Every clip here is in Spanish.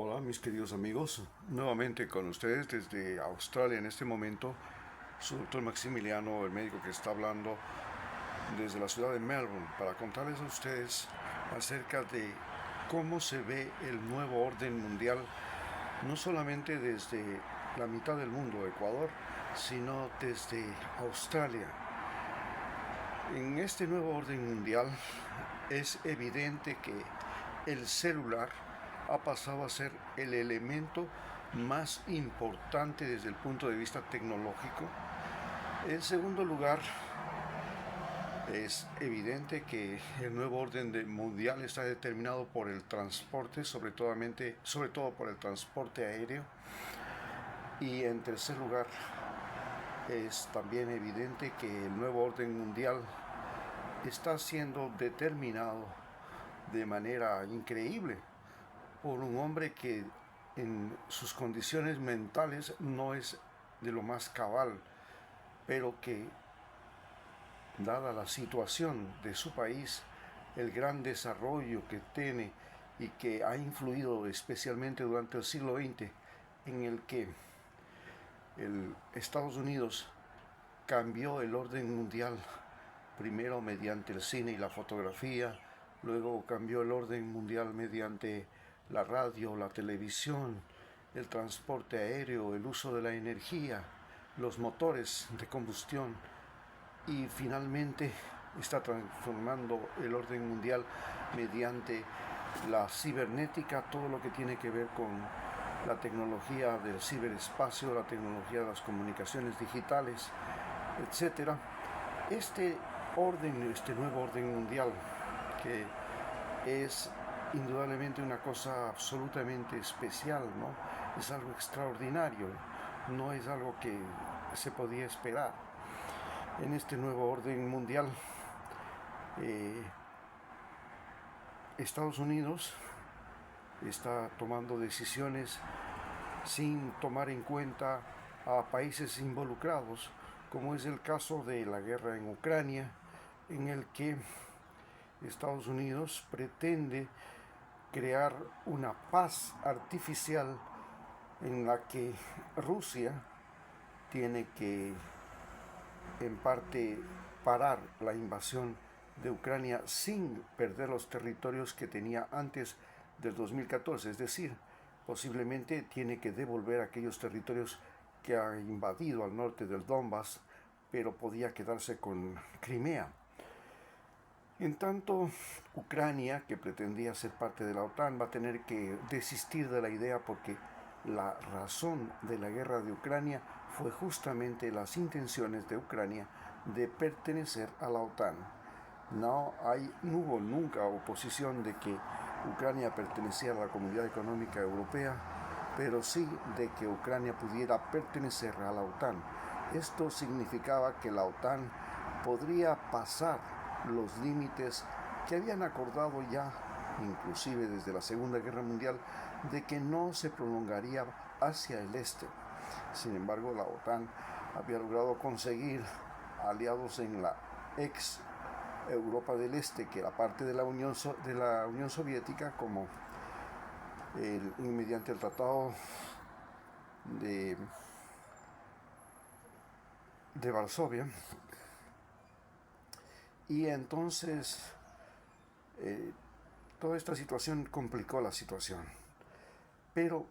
Hola mis queridos amigos, nuevamente con ustedes desde Australia en este momento, su doctor Maximiliano, el médico que está hablando desde la ciudad de Melbourne, para contarles a ustedes acerca de cómo se ve el nuevo orden mundial, no solamente desde la mitad del mundo, Ecuador, sino desde Australia. En este nuevo orden mundial es evidente que el celular ha pasado a ser el elemento más importante desde el punto de vista tecnológico. En segundo lugar, es evidente que el nuevo orden mundial está determinado por el transporte, sobre todo por el transporte aéreo. Y en tercer lugar, es también evidente que el nuevo orden mundial está siendo determinado de manera increíble por un hombre que en sus condiciones mentales no es de lo más cabal, pero que, dada la situación de su país, el gran desarrollo que tiene y que ha influido especialmente durante el siglo XX, en el que Estados Unidos cambió el orden mundial, primero mediante el cine y la fotografía, luego cambió el orden mundial mediante la radio, la televisión, el transporte aéreo, el uso de la energía, los motores de combustión y finalmente está transformando el orden mundial mediante la cibernética, todo lo que tiene que ver con la tecnología del ciberespacio, la tecnología de las comunicaciones digitales, etcétera. Este nuevo orden mundial, que es indudablemente una cosa absolutamente especial, ¿no? Es algo extraordinario, no es algo que se podía esperar. En este nuevo orden mundial, Estados Unidos está tomando decisiones sin tomar en cuenta a países involucrados, como es el caso de la guerra en Ucrania, en el que Estados Unidos pretende crear una paz artificial en la que Rusia tiene que, en parte, parar la invasión de Ucrania sin perder los territorios que tenía antes del 2014, es decir, posiblemente tiene que devolver aquellos territorios que ha invadido al norte del Donbass, pero podía quedarse con Crimea. En tanto, Ucrania, que pretendía ser parte de la OTAN, va a tener que desistir de la idea porque la razón de la guerra de Ucrania fue justamente las intenciones de Ucrania de pertenecer a la OTAN. No hubo nunca oposición de que Ucrania perteneciera a la Comunidad Económica Europea, pero sí de que Ucrania pudiera pertenecer a la OTAN. Esto significaba que la OTAN podría pasar los límites que habían acordado ya, inclusive desde la Segunda Guerra Mundial, de que no se prolongaría hacia el este. Sin embargo, la OTAN había logrado conseguir aliados en la ex Europa del Este, que era parte de la Unión Soviética, como mediante el Tratado de Varsovia. Y entonces toda esta situación complicó la situación. Pero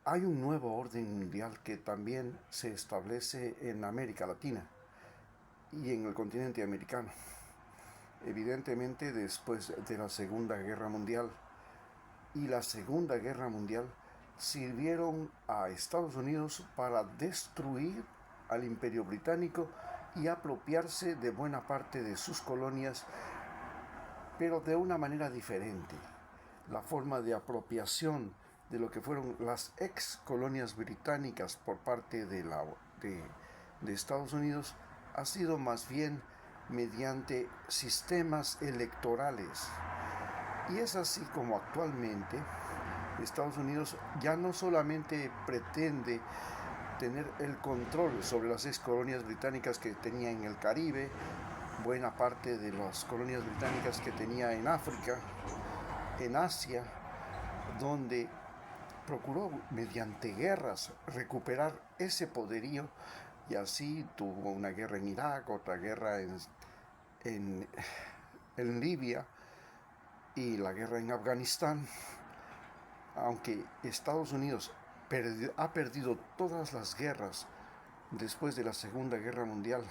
hay un nuevo orden mundial que también se establece en América Latina y en el continente americano. Evidentemente, después de la Segunda Guerra Mundial, y la Segunda Guerra Mundial sirvieron a Estados Unidos para destruir al Imperio Británico y apropiarse de buena parte de sus colonias, pero de una manera diferente. La forma de apropiación de lo que fueron las ex colonias británicas por parte de Estados Unidos ha sido más bien mediante sistemas electorales. Y es así como actualmente Estados Unidos ya no solamente pretende tener el control sobre las ex colonias británicas que tenía en el Caribe, buena parte de las colonias británicas que tenía en África, en Asia, donde procuró mediante guerras recuperar ese poderío y así tuvo una guerra en Irak, otra guerra en, en Libia y la guerra en Afganistán. Aunque Estados Unidos ha perdido todas las guerras después de la Segunda Guerra Mundial,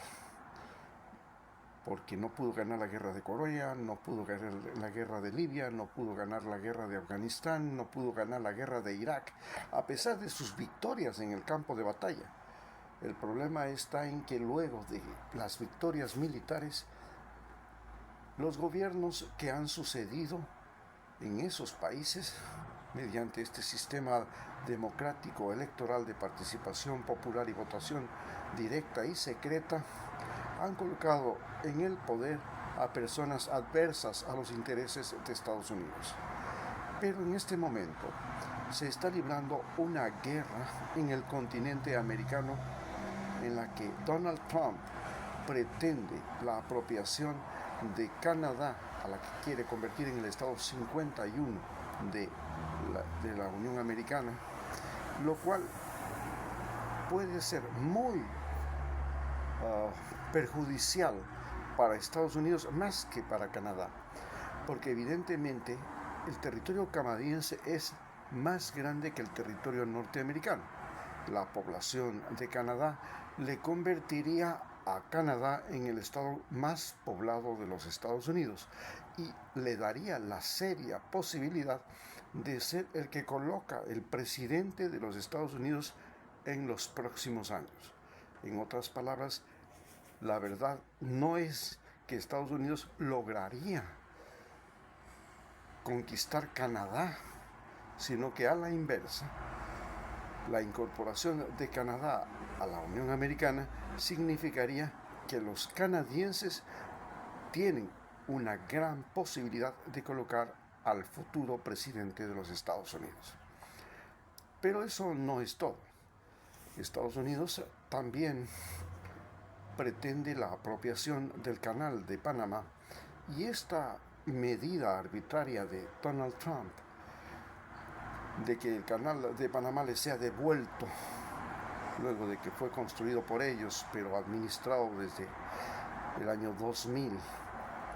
porque no pudo ganar la guerra de Corea, no pudo ganar la guerra de Libia, no pudo ganar la guerra de Afganistán, no pudo ganar la guerra de Irak, a pesar de sus victorias en el campo de batalla. El problema está en que luego de las victorias militares, los gobiernos que han sucedido en esos países, mediante este sistema democrático electoral de participación popular y votación directa y secreta, han colocado en el poder a personas adversas a los intereses de Estados Unidos. Pero en este momento se está librando una guerra en el continente americano en la que Donald Trump pretende la apropiación de Canadá, a la que quiere convertir en el estado 51 de la Unión Americana, lo cual puede ser muy perjudicial para Estados Unidos más que para Canadá, porque evidentemente el territorio canadiense es más grande que el territorio norteamericano. La población de Canadá le convertiría a Canadá en el estado más poblado de los Estados Unidos y le daría la seria posibilidad de ser el que coloca el presidente de los Estados Unidos en los próximos años. En otras palabras, la verdad no es que Estados Unidos lograría conquistar Canadá, sino que a la inversa, la incorporación de Canadá a la Unión Americana significaría que los canadienses tienen una gran posibilidad de colocar al futuro presidente de los Estados Unidos. Pero eso no es todo. Estados Unidos también pretende la apropiación del Canal de Panamá y esta medida arbitraria de Donald Trump de que el Canal de Panamá le sea devuelto luego de que fue construido por ellos, pero administrado desde el año 2000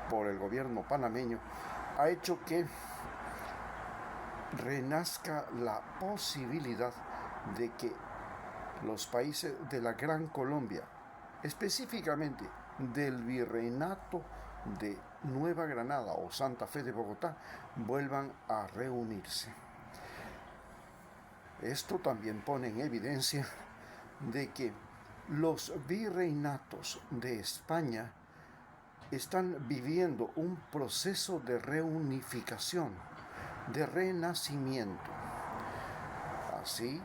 por el gobierno panameño, ha hecho que renazca la posibilidad de que los países de la Gran Colombia, específicamente del Virreinato de Nueva Granada o Santa Fe de Bogotá, vuelvan a reunirse. Esto también pone en evidencia de que los virreinatos de España están viviendo un proceso de reunificación, de renacimiento. Así,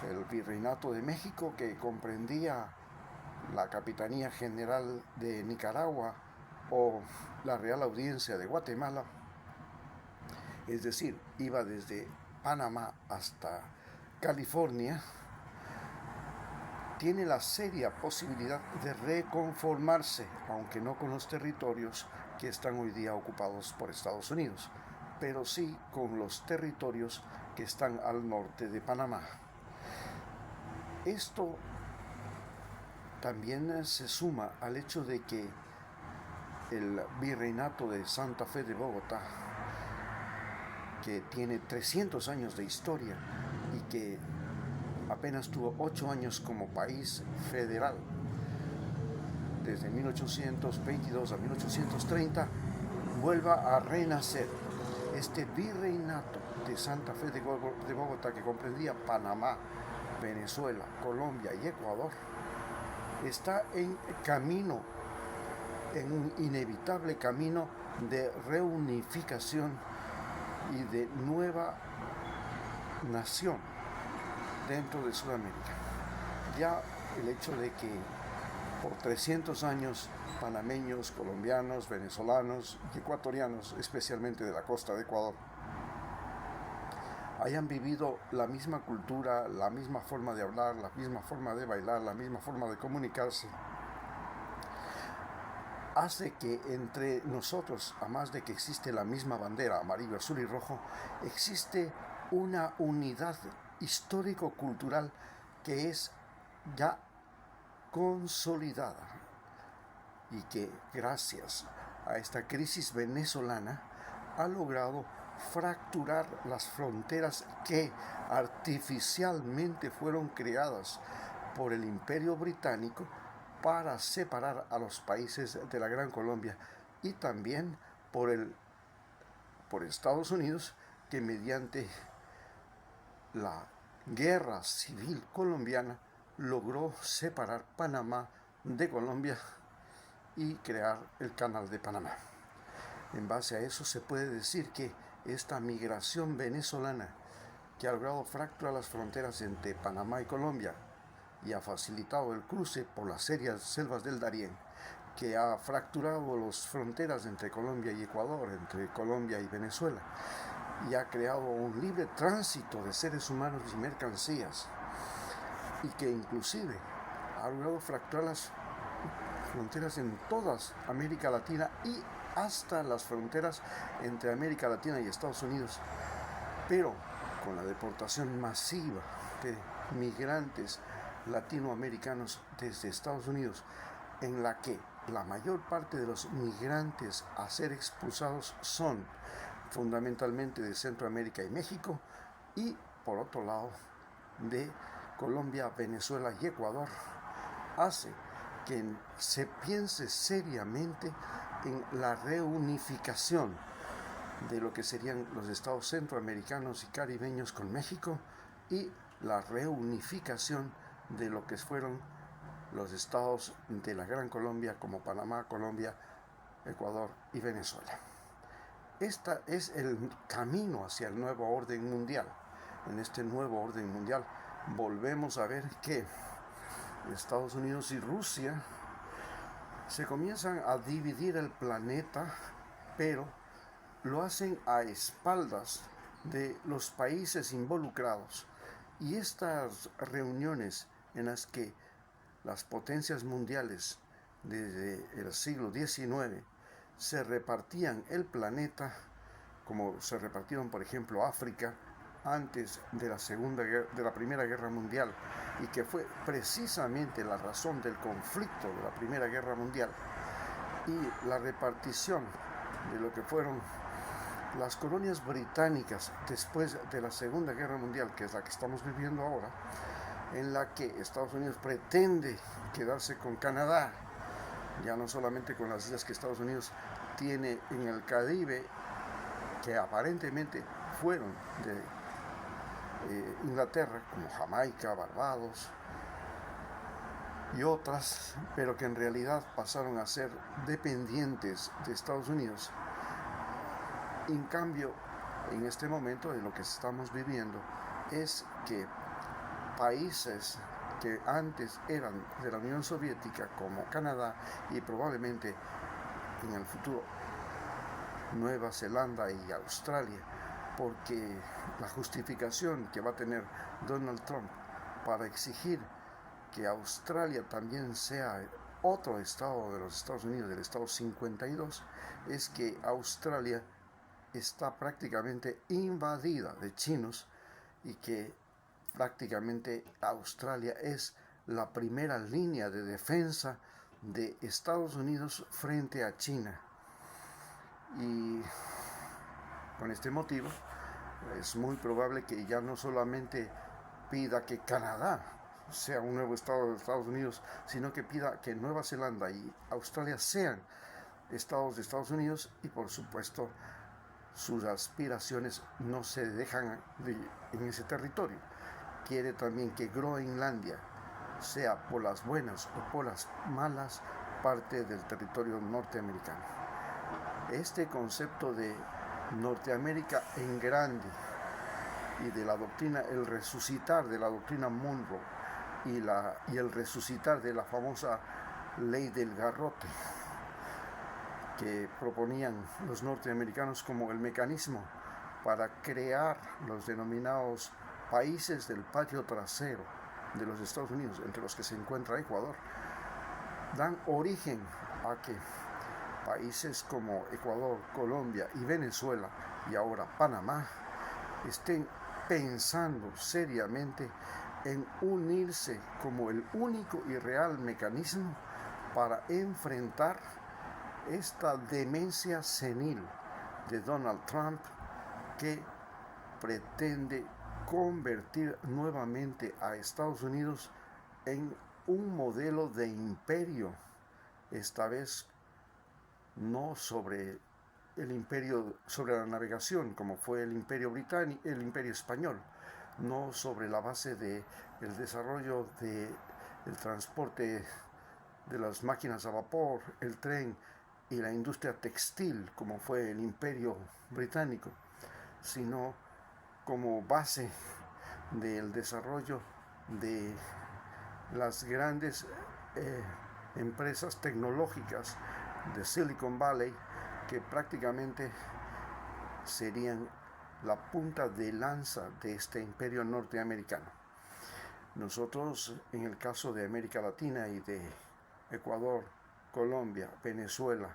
el Virreinato de México, que comprendía la Capitanía General de Nicaragua o la Real Audiencia de Guatemala, es decir, iba desde Panamá hasta California, tiene la seria posibilidad de reconformarse, aunque no con los territorios que están hoy día ocupados por Estados Unidos, pero sí con los territorios que están al norte de Panamá. Esto también se suma al hecho de que el Virreinato de Santa Fe de Bogotá, que tiene 300 años de historia y que apenas tuvo 8 años como país federal, desde 1822 a 1830, vuelva a renacer. Este Virreinato de Santa Fe de Bogotá, que comprendía Panamá, Venezuela, Colombia y Ecuador, está en camino, en un inevitable camino de reunificación y de nueva nación dentro de Sudamérica. Ya el hecho de que por 300 años panameños, colombianos, venezolanos y ecuatorianos, especialmente de la costa de Ecuador, hayan vivido la misma cultura, la misma forma de hablar, la misma forma de bailar, la misma forma de comunicarse, hace que entre nosotros, a más de que existe la misma bandera, amarillo, azul y rojo, existe una unidad histórico-cultural que es ya consolidada y que gracias a esta crisis venezolana ha logrado fracturar las fronteras que artificialmente fueron creadas por el Imperio Británico para separar a los países de la Gran Colombia, y también por Estados Unidos, que mediante la guerra civil colombiana logró separar Panamá de Colombia y crear el Canal de Panamá. En base a eso se puede decir que esta migración venezolana, que ha logrado fracturar las fronteras entre Panamá y Colombia y ha facilitado el cruce por las serias selvas del Darién, que ha fracturado las fronteras entre Colombia y Ecuador, entre Colombia y Venezuela, y ha creado un libre tránsito de seres humanos y mercancías, y que inclusive ha logrado fracturar las fronteras en toda América Latina y hasta las fronteras entre América Latina y Estados Unidos, pero con la deportación masiva de migrantes latinoamericanos desde Estados Unidos, en la que la mayor parte de los migrantes a ser expulsados son fundamentalmente de Centroamérica y México, y por otro lado de Colombia, Venezuela y Ecuador, hace que se piense seriamente en la reunificación de lo que serían los estados centroamericanos y caribeños con México, y la reunificación de lo que fueron los estados de la Gran Colombia como Panamá, Colombia, Ecuador y Venezuela. Este es el camino hacia el nuevo orden mundial. En este nuevo orden mundial volvemos a ver que Estados Unidos y Rusia se comienzan a dividir el planeta, pero lo hacen a espaldas de los países involucrados. Y estas reuniones en las que las potencias mundiales desde el siglo XIX se repartían el planeta, como se repartieron, por ejemplo, África antes de la Primera Guerra Mundial, y que fue precisamente la razón del conflicto de la Primera Guerra Mundial, y la repartición de lo que fueron las colonias británicas después de la Segunda Guerra Mundial, que es la que estamos viviendo ahora, en la que Estados Unidos pretende quedarse con Canadá, ya no solamente con las islas que Estados Unidos tiene en el Caribe, que aparentemente fueron de Inglaterra, como Jamaica, Barbados y otras, pero que en realidad pasaron a ser dependientes de Estados Unidos. En cambio, en este momento de lo que estamos viviendo es que países que antes eran de la Unión Soviética, como Canadá y probablemente en el futuro Nueva Zelanda y Australia, porque la justificación que va a tener Donald Trump para exigir que Australia también sea otro estado de los Estados Unidos, del estado 52, es que Australia está prácticamente invadida de chinos, y que prácticamente Australia es la primera línea de defensa de Estados Unidos frente a China. Y con este motivo es muy probable que ya no solamente pida que Canadá sea un nuevo estado de Estados Unidos, sino que pida que Nueva Zelanda y Australia sean estados de Estados Unidos, y por supuesto sus aspiraciones no se dejan en ese territorio. Quiere también que Groenlandia sea, por las buenas o por las malas, parte del territorio norteamericano. Este concepto de Norteamérica en grande y de la doctrina, el resucitar de la doctrina Monroe y el resucitar de la famosa ley del garrote, que proponían los norteamericanos como el mecanismo para crear los denominados países del patio trasero de los Estados Unidos, entre los que se encuentra Ecuador, dan origen a que países como Ecuador, Colombia y Venezuela, y ahora Panamá, estén pensando seriamente en unirse como el único y real mecanismo para enfrentar esta demencia senil de Donald Trump, que pretende convertir nuevamente a Estados Unidos en un modelo de imperio, esta vez no sobre el imperio, sobre la navegación, como fue el imperio británico, el imperio español, no sobre la base del desarrollo del transporte de las máquinas a vapor, el tren y la industria textil, como fue el imperio británico, sino como base del desarrollo de las grandes empresas tecnológicas de Silicon Valley, que prácticamente serían la punta de lanza de este imperio norteamericano. Nosotros, en el caso de América Latina y de Ecuador, Colombia, Venezuela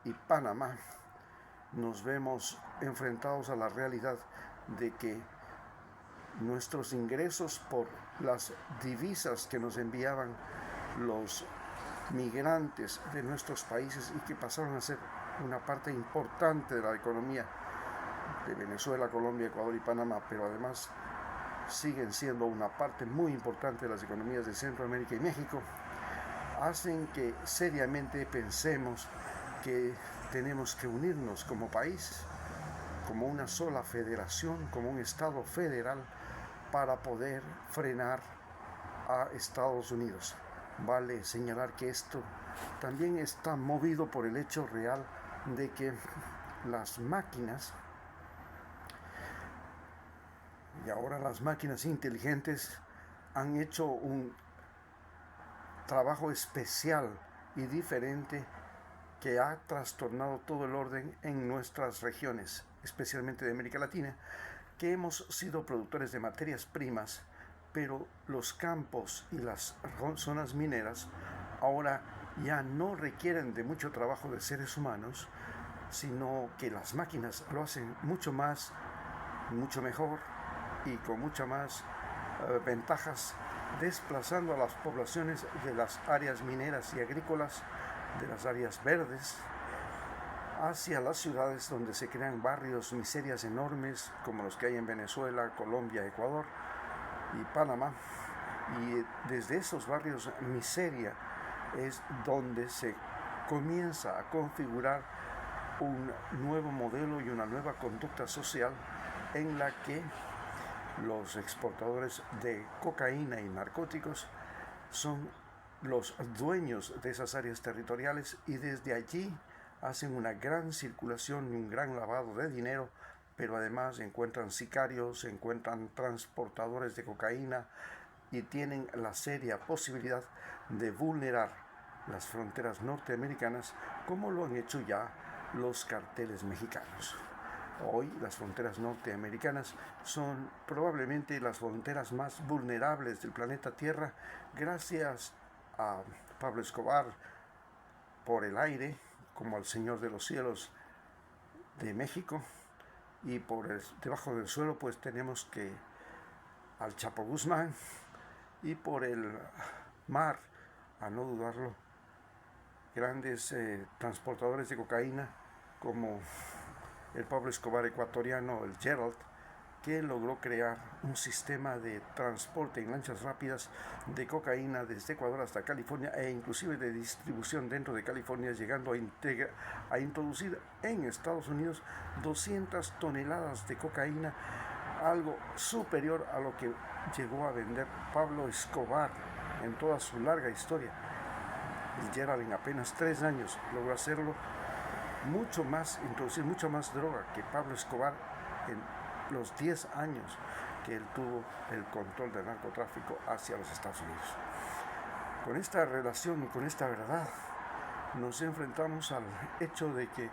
y Panamá, nos vemos enfrentados a la realidad de que nuestros ingresos por las divisas que nos enviaban los migrantes de nuestros países y que pasaron a ser una parte importante de la economía de Venezuela, Colombia, Ecuador y Panamá, pero además siguen siendo una parte muy importante de las economías de Centroamérica y México, hacen que seriamente pensemos que tenemos que unirnos como país, como una sola federación, como un Estado federal, para poder frenar a Estados Unidos. Vale señalar que esto también está movido por el hecho real de que las máquinas, y ahora las máquinas inteligentes, han hecho un trabajo especial y diferente que ha trastornado todo el orden en nuestras regiones, especialmente de América Latina, que hemos sido productores de materias primas, pero los campos y las zonas mineras ahora ya no requieren de mucho trabajo de seres humanos, sino que las máquinas lo hacen mucho más, mucho mejor y con muchas más ventajas, desplazando a las poblaciones de las áreas mineras y agrícolas, de las áreas verdes, hacia las ciudades donde se crean barrios, miserias enormes como los que hay en Venezuela, Colombia, Ecuador y Panamá. Y desde esos barrios miseria es donde se comienza a configurar un nuevo modelo y una nueva conducta social en la que los exportadores de cocaína y narcóticos son los dueños de esas áreas territoriales y desde allí hacen una gran circulación y un gran lavado de dinero, pero además encuentran sicarios, encuentran transportadores de cocaína y tienen la seria posibilidad de vulnerar las fronteras norteamericanas, como lo han hecho ya los carteles mexicanos. Hoy las fronteras norteamericanas son probablemente las fronteras más vulnerables del planeta Tierra, gracias a Pablo Escobar por el aire, como al Señor de los Cielos de México, y debajo del suelo pues tenemos que al Chapo Guzmán, y por el mar, a no dudarlo, grandes transportadores de cocaína como el Pablo Escobar ecuatoriano, el Gerald, que logró crear un sistema de transporte en lanchas rápidas de cocaína desde Ecuador hasta California e inclusive de distribución dentro de California, llegando a introducir en Estados Unidos 200 toneladas de cocaína, algo superior a lo que llegó a vender Pablo Escobar en toda su larga historia. El Gerald en apenas 3 años logró hacerlo mucho más, introducir mucha más droga que Pablo Escobar en los 10 años que él tuvo el control del narcotráfico hacia los Estados Unidos. Con esta relación y con esta verdad nos enfrentamos al hecho de que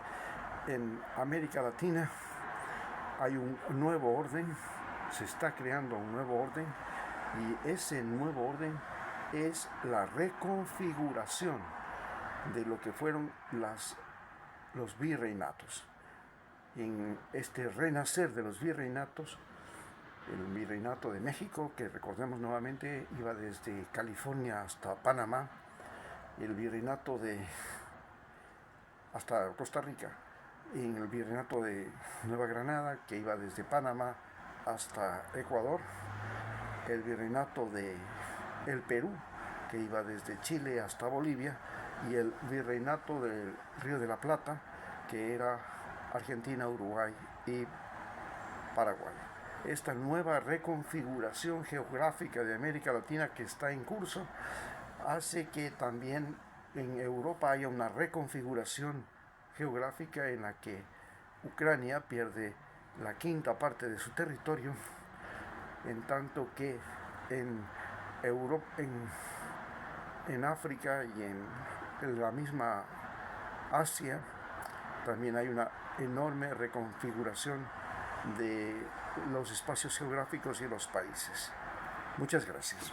en América Latina hay un nuevo orden, se está creando un nuevo orden, y ese nuevo orden es la reconfiguración de lo que fueron los virreinatos. En este renacer de los virreinatos el Virreinato de México, que recordemos nuevamente iba desde California hasta Panamá, y el Virreinato hasta Costa Rica, y en el Virreinato de Nueva Granada, que iba desde Panamá hasta Ecuador, el Virreinato de el Perú, que iba desde Chile hasta Bolivia, y el Virreinato del Río de la Plata, que era Argentina, Uruguay y Paraguay. Esta nueva reconfiguración geográfica de América Latina que está en curso hace que también en Europa haya una reconfiguración geográfica en la que Ucrania pierde la quinta parte de su territorio, en tanto que en Europa, en África y en la misma Asia también hay una enorme reconfiguración de los espacios geográficos y los países. Muchas gracias.